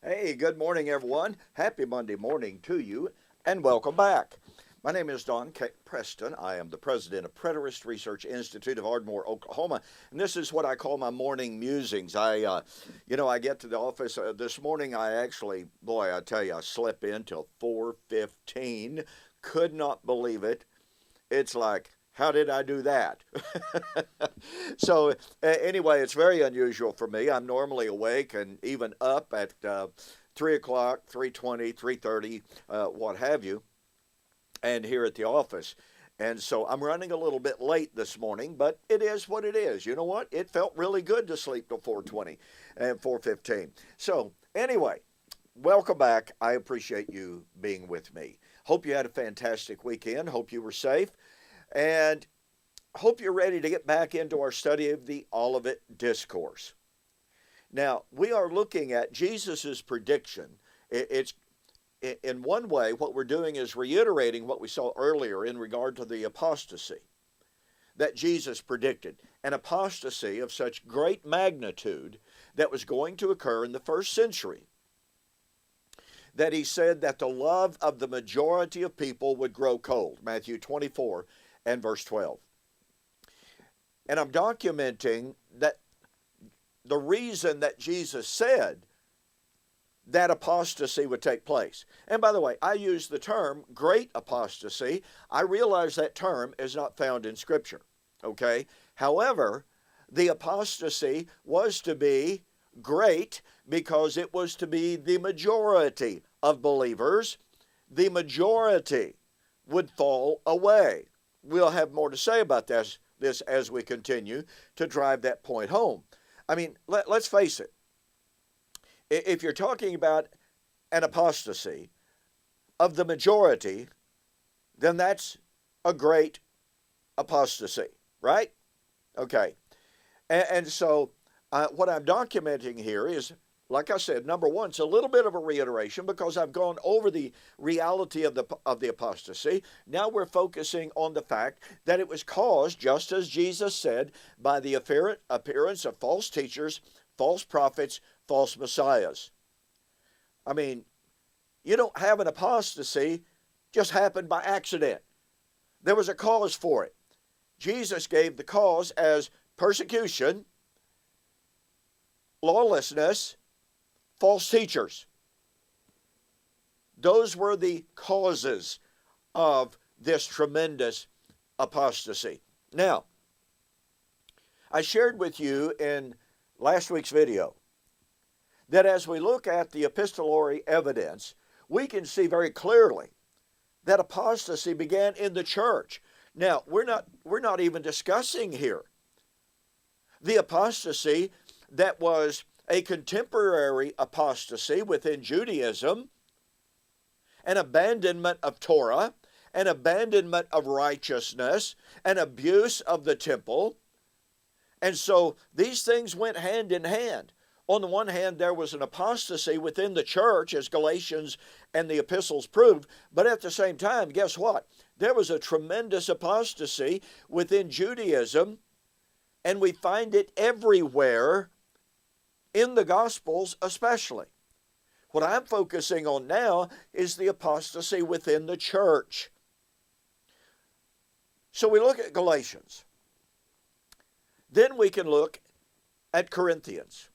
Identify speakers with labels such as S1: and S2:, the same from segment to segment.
S1: Hey, good morning, everyone. Happy Monday morning to you, and welcome back. My name is Don K. Preston. I am the president of Preterist Research Institute of Ardmore, Oklahoma, and this is what I call my morning musings. I get to the office this morning. I tell you, I slept in till 4:15. Could not believe it. It's like, how did I do that? Anyway, it's very unusual for me. I'm normally awake and even up at 3 o'clock, 3:20, 3:30, what have you, and here at the office. And so I'm running a little bit late this morning, but it is what it is. You know what? It felt really good to sleep till 4:20 and 4:15. So anyway, welcome back. I appreciate you being with me. Hope you had a fantastic weekend. Hope you were safe. And hope you're ready to get back into our study of the Olivet Discourse. Now, we are looking at Jesus' prediction. It's in one way, what we're doing is reiterating what we saw earlier in regard to the apostasy that Jesus predicted, an apostasy of such great magnitude that was going to occur in the first century, that he said that the love of the majority of people would grow cold, Matthew 24 and verse 12. And I'm documenting that the reason that Jesus said that apostasy would take place. And by the way, I use the term great apostasy. I realize that term is not found in Scripture, okay? However, the apostasy was to be great because it was to be the majority of believers. The majority would fall away. We'll have more to say about this as we continue to drive that point home. I mean, let's face it. If you're talking about an apostasy of the majority, then that's a great apostasy, right? Okay. And so what I'm documenting here is, like I said, number one, it's a little bit of a reiteration because I've gone over the reality of the apostasy. Now we're focusing on the fact that it was caused, just as Jesus said, by the appearance of false teachers, false prophets, false messiahs. I mean, you don't have an apostasy just happened by accident. There was a cause for it. Jesus gave the cause as persecution, lawlessness, false teachers. Those were the causes of this tremendous apostasy. Now, I shared with you in last week's video that as we look at the epistolary evidence, we can see very clearly that apostasy began in the church. Now, we're not even discussing here the apostasy that was a contemporary apostasy within Judaism, an abandonment of Torah, an abandonment of righteousness, an abuse of the temple. And so these things went hand in hand. On the one hand, there was an apostasy within the church, as Galatians and the epistles proved, but at the same time, guess what? There was a tremendous apostasy within Judaism, and we find it everywhere in the Gospels especially. What I'm focusing on now is the apostasy within the church. So we look at Galatians. Then we can look at Corinthians.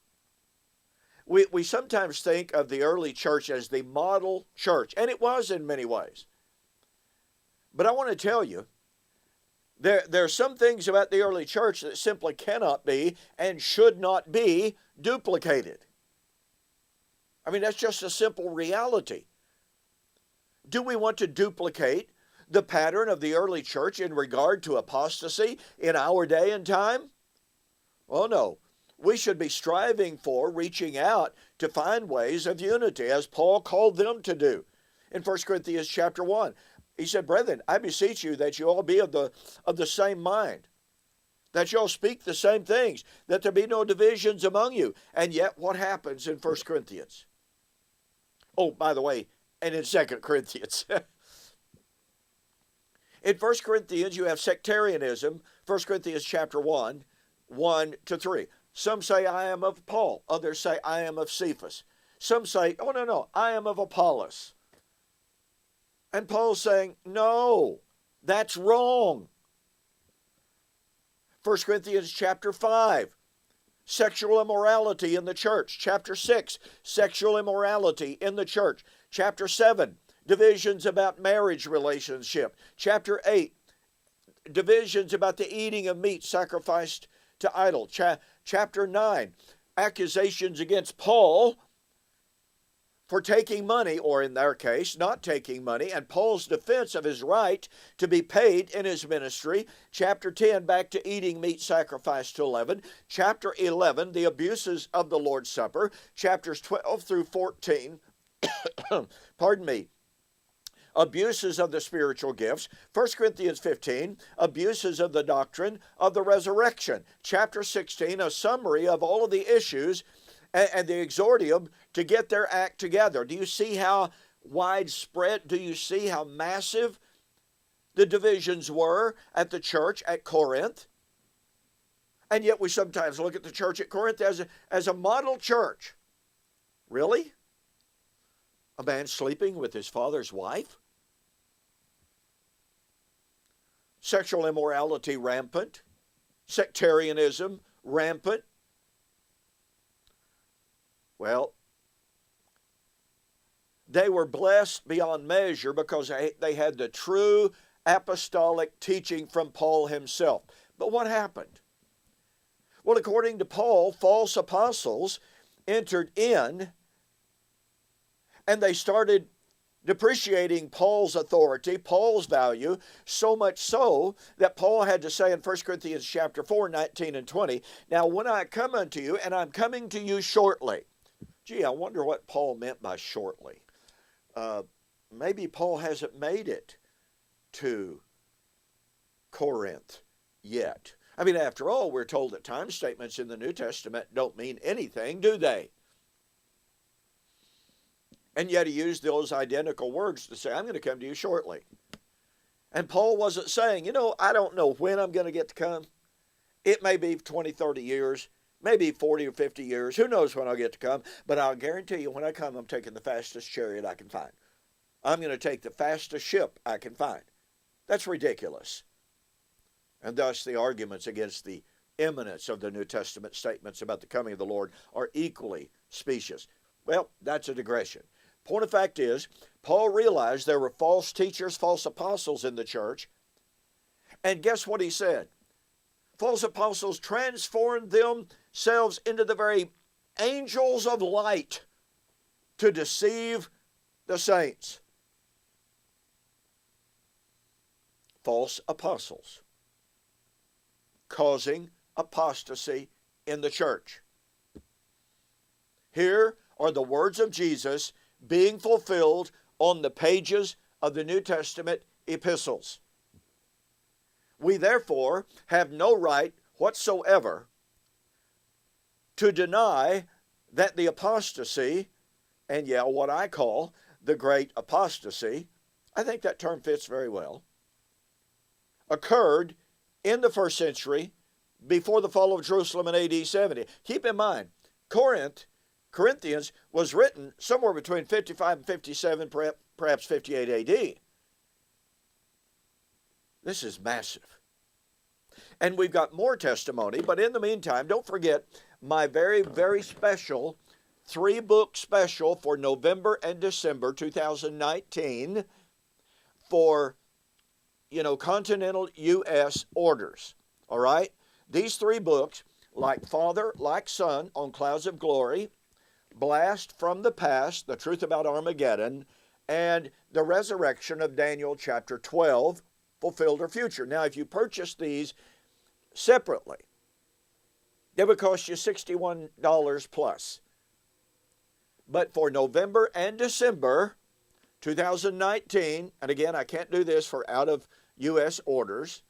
S1: We sometimes think of the early church as the model church, and it was in many ways. But I want to tell you, there are some things about the early church that simply cannot be and should not be duplicated. I mean, that's just a simple reality. Do we want to duplicate the pattern of the early church in regard to apostasy in our day and time? Well, no. We should be striving for, reaching out to find ways of unity, as Paul called them to do. In 1 Corinthians chapter 1, he said, "Brethren, I beseech you that you all be of the same mind, that you all speak the same things, that there be no divisions among you." And yet, what happens in 1 Corinthians? Oh, by the way, and in 2 Corinthians. In 1 Corinthians, you have sectarianism, 1 Corinthians chapter 1, 1 to 3. Some say, "I am of Paul." Others say, "I am of Cephas." Some say, oh, no, I am of Apollos. And Paul's saying, no, that's wrong. 1 Corinthians chapter 5, sexual immorality in the church. Chapter 6, sexual immorality in the church. Chapter 7, divisions about marriage relationship. Chapter 8, divisions about the eating of meat sacrificed to idol. Chapter 9, accusations against Paul for taking money, or in their case, not taking money, and Paul's defense of his right to be paid in his ministry. Chapter 10, back to eating meat sacrificed to 11. Chapter 11, the abuses of the Lord's Supper. Chapters 12 through 14, pardon me, abuses of the spiritual gifts. 1 Corinthians 15, abuses of the doctrine of the resurrection. Chapter 16, a summary of all of the issues and the exhordium to get their act together. Do you see how widespread, do you see how massive the divisions were at the church at Corinth? And yet we sometimes look at the church at Corinth as a model church. Really? A man sleeping with his father's wife? Sexual immorality rampant? Sectarianism rampant? Well, they were blessed beyond measure because they had the true apostolic teaching from Paul himself. But what happened? Well, according to Paul, false apostles entered in and they started depreciating Paul's authority, Paul's value, so much so that Paul had to say in 1 Corinthians chapter 4, 19 and 20, now when I come unto you, and I'm coming to you shortly. Gee, I wonder what Paul meant by shortly. Maybe Paul hasn't made it to Corinth yet. I mean, after all, we're told that time statements in the New Testament don't mean anything, do they? And yet he used those identical words to say, I'm going to come to you shortly. And Paul wasn't saying, I don't know when I'm going to get to come. It may be 20, 30 years. Maybe 40 or 50 years. Who knows when I'll get to come. But I'll guarantee you when I come, I'm taking the fastest chariot I can find. I'm going to take the fastest ship I can find. That's ridiculous. And thus the arguments against the imminence of the New Testament statements about the coming of the Lord are equally specious. Well, that's a digression. Point of fact is, Paul realized there were false teachers, false apostles in the church. And guess what he said? False apostles transformed themselves into the very angels of light to deceive the saints. False apostles causing apostasy in the church. Here are the words of Jesus being fulfilled on the pages of the New Testament epistles. We therefore have no right whatsoever to deny that the apostasy, and what I call the great apostasy, I think that term fits very well, occurred in the first century before the fall of Jerusalem in AD 70. Keep in mind, Corinthians was written somewhere between 55 and 57, perhaps 58 AD. This is massive. And we've got more testimony, but in the meantime, don't forget my very, very special 3-book special for November and December 2019 for, continental U.S. orders. All right? These 3 books, Like Father, Like Son, on Clouds of Glory, Blast from the Past, The Truth About Armageddon, and The Resurrection of Daniel chapter 12, Fulfilled or Future. Now, if you purchase these separately, they would cost you $61 plus. But for November and December 2019, and again, I can't do this for out of U.S. orders,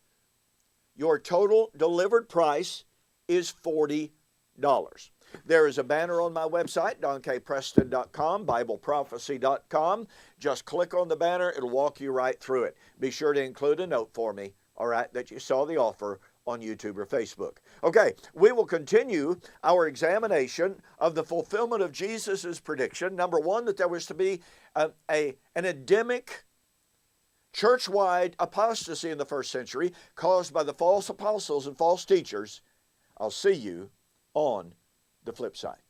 S1: your total delivered price is $40. There is a banner on my website, donkpreston.com, bibleprophecy.com. Just click on the banner. It'll walk you right through it. Be sure to include a note for me, all right, that you saw the offer on YouTube or Facebook. Okay, we will continue our examination of the fulfillment of Jesus' prediction. Number one, that there was to be an endemic church-wide apostasy in the first century caused by the false apostles and false teachers. I'll see you on the flip side.